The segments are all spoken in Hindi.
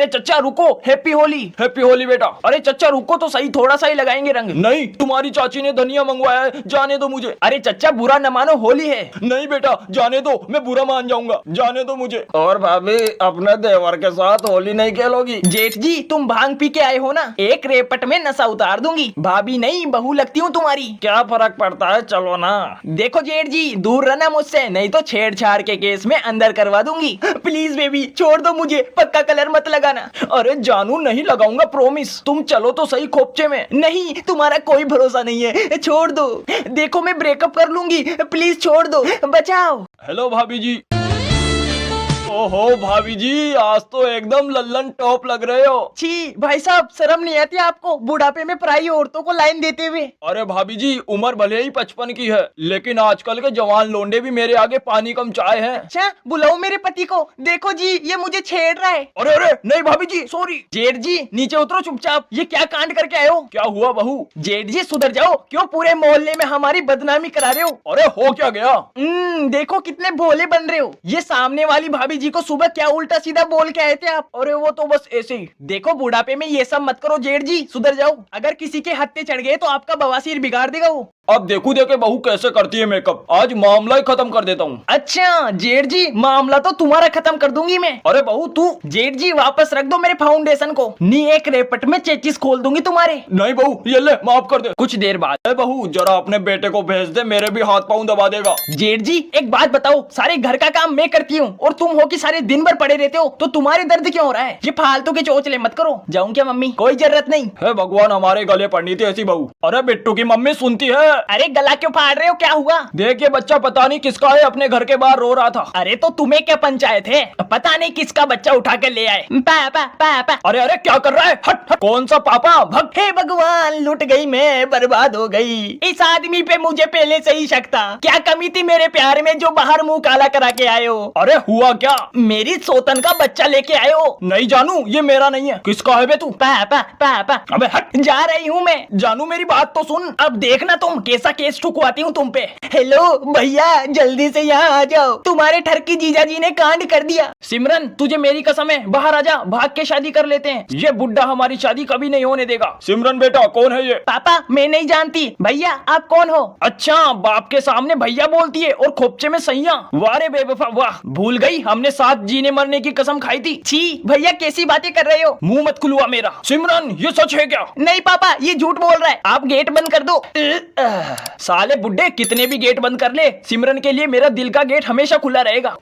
चच्चा रुको, हैप्पी होली। हैप्पी होली बेटा। अरे चच्चा रुको तो सही, थोड़ा सा ही लगाएंगे रंग। नहीं, तुम्हारी चाची ने धनिया मंगवाया है, जाने दो मुझे। अरे चच्चा बुरा न मानो, होली है। नहीं बेटा जाने दो, मैं बुरा मान जाऊंगा, जाने दो मुझे। और भाभी अपने देवर के साथ होली नहीं खेलोगी? जेठ जी तुम भांग पी के आए हो ना, एक रेपट में नशा उतार दूंगी। भाभी नहीं बहू लगती हूँ तुम्हारी। क्या फर्क पड़ता है, चलो ना। देखो जेठ जी दूर रहना मुझसे, नहीं तो छेड़छाड़ के केस में अंदर करवा दूंगी। प्लीज बेबी छोड़ दो मुझे, पक्का कलर मत लगाना। अरे जानू नहीं लगाऊंगा प्रॉमिस, तुम चलो तो सही खोपचे में। नहीं तुम्हारा कोई भरोसा नहीं है, छोड़ दो। देखो मैं ब्रेकअप कर लूंगी, प्लीज छोड़ दो, बचाओ। हेलो भाभी जी। ओहो भाभी जी आज तो एकदम लल्लन टॉप लग रहे हो। छी भाई साहब शर्म नहीं आती आपको, बुढ़ापे में पराई औरतों को लाइन देते हुए। अरे भाभी जी उम्र भले ही 55 की है, लेकिन आजकल के जवान लोंडे भी मेरे आगे पानी कम चाय हैं। अच्छा बुलाओ मेरे पति को, देखो जी ये मुझे छेड़ रहा है। अरे अरे नहीं भाभी जी सॉरी। जेठ जी नीचे उतरो चुपचाप, ये क्या कांड करके आए हो? क्या हुआ बहू? जेठ जी सुधर जाओ, क्यों पूरे मोहल्ले में हमारी बदनामी करा रहे हो? अरे हो क्या गया? देखो कितने भोले बन रहे हो। ये सामने वाली भाभी जी को सुबह क्या उल्टा सीधा बोल के आए थे आप? अरे वो तो बस ऐसे ही। देखो बुढ़ापे में ये सब मत करो जेठ जी, सुधर जाओ। अगर किसी के हत्थे चढ़ गए तो आपका बवासीर बिगाड़ देगा वो। अब देखो देखे बहू कैसे करती है मेकअप, आज मामला ही खत्म कर देता हूँ। अच्छा जेठ जी मामला तो तुम्हारा खत्म कर दूंगी मैं। अरे बहू तू। जेठ जी वापस रख दो मेरे फाउंडेशन को, नी एक रेपट में चेचिस खोल दूंगी तुम्हारे। नहीं बहू ये ले माफ कर दे। कुछ देर बाद बहू जरा अपने बेटे को भेज दे, मेरे भी हाथ पाँव दबा देगा। जेठ जी एक बात बताओ, सारे घर का काम मैं करती हूँ और तुम हो कि सारे दिन भर पड़े रहते हो, तो तुम्हारे दर्द क्यों हो रहा है? ये फालतू के चोचले मत करो। जाऊँ क्या मम्मी? कोई जरूरत नहीं है, भगवान हमारे गले पड़नी थी ऐसी बहू। अरे बिट्टू की मम्मी सुनती है। अरे गला क्यों फाड़ रहे हो, क्या हुआ? देखिए बच्चा पता नहीं किसका है, अपने घर के बाहर रो रहा था। अरे तो तुम्हें क्या पंचायत है, पता नहीं किसका बच्चा उठा के ले आए। पापा पापा। अरे अरे क्या कर रहा है? हट हट। कौन सा पापा? भग। हे भगवान लुट गई मैं, बर्बाद हो गई। इस आदमी पे मुझे पहले से ही शक था। क्या कमी थी मेरे प्यार में जो बाहर मुंह काला करा के आए हो? अरे हुआ क्या? मेरी सोतन का बच्चा लेके आए हो? नहीं जानू ये मेरा नहीं है। किसका है बे तू? पापा पापा। अबे हट। जा रही हूँ मैं। जानू मेरी बात तो सुन, अब देखना तुम कैसा केस ठुकवाती हूँ तुम पे। हेलो भैया जल्दी से यहाँ आ जाओ, तुम्हारे ठरकी जीजा जी ने कांड कर दिया। सिमरन तुझे मेरी कसम है, बाहर आ जा, भाग के शादी कर लेते हैं। ये बुड्ढा हमारी शादी कभी नहीं होने देगा। सिमरन बेटा कौन है ये? पापा मैं नहीं जानती। भैया आप कौन हो? अच्छा बाप के सामने भैया बोलती है और खोपचे में सैया। वाह रे बेवफा वाह, भूल गई हमने साथ जीने मरने की कसम खाई थी। छी भैया कैसी बातें कर रहे हो? मुंह मत खुलवा मेरा। सिमरन ये सच है क्या? नहीं पापा ये झूठ बोल रहा है, आप गेट बंद कर दो। साले बुड्ढे कितने भी गेट बंद कर ले, सिमरन के लिए मेरा दिल का गेट हमेशा खुला रहेगा।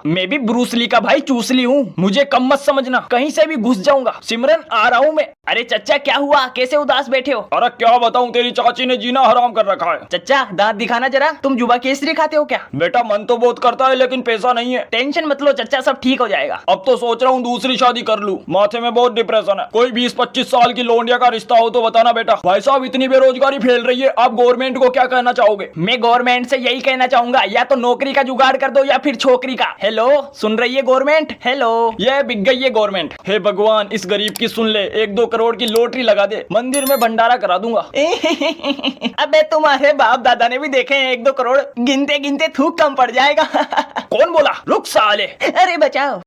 मैं भी ब्रूस ली का भाई चूसली हूँ, मुझे कम मत समझना, कहीं से भी घुस जाऊंगा। सिमरन आ रहा हूँ मैं। अरे चच्चा क्या हुआ, कैसे उदास बैठे हो? अरे क्या बताऊँ, तेरी चाची ने जीना हराम कर रखा है। चच्चा दांत दिखाना जरा, तुम जुबा केसरी खाते हो क्या? बेटा मन तो बहुत करता है लेकिन पैसा नहीं है। टेंशन मत लो चच्चा, सब ठीक हो जाएगा। अब तो सोच रहा हूँ दूसरी शादी कर लूँ, माथे में बहुत डिप्रेशन है। कोई 20-25 साल की लोंडिया का रिश्ता हो तो बताना बेटा। भाई साहब इतनी बेरोजगारी फैल रही है, आप गवर्नमेंट को क्या कहना चाहोगे? मैं गवर्नमेंट से यही कहना चाहूंगा, या तो नौकरी का जुगाड़ कर दो या फिर छोकरी का। हेलो सुन रही है गवर्नमेंट? हेलो ये बिक गई है गवर्नमेंट। हे भगवान इस गरीब की सुन ले, 1-2 करोड़ की लॉटरी लगा दे, मंदिर में भंडारा करा दूंगा। अबे तुम्हारे बाप दादा ने भी देखे हैं 1-2 करोड़, गिनते गिनते थूक कम पड़ जाएगा। कौन बोला? रुक साले। अरे बचाओ।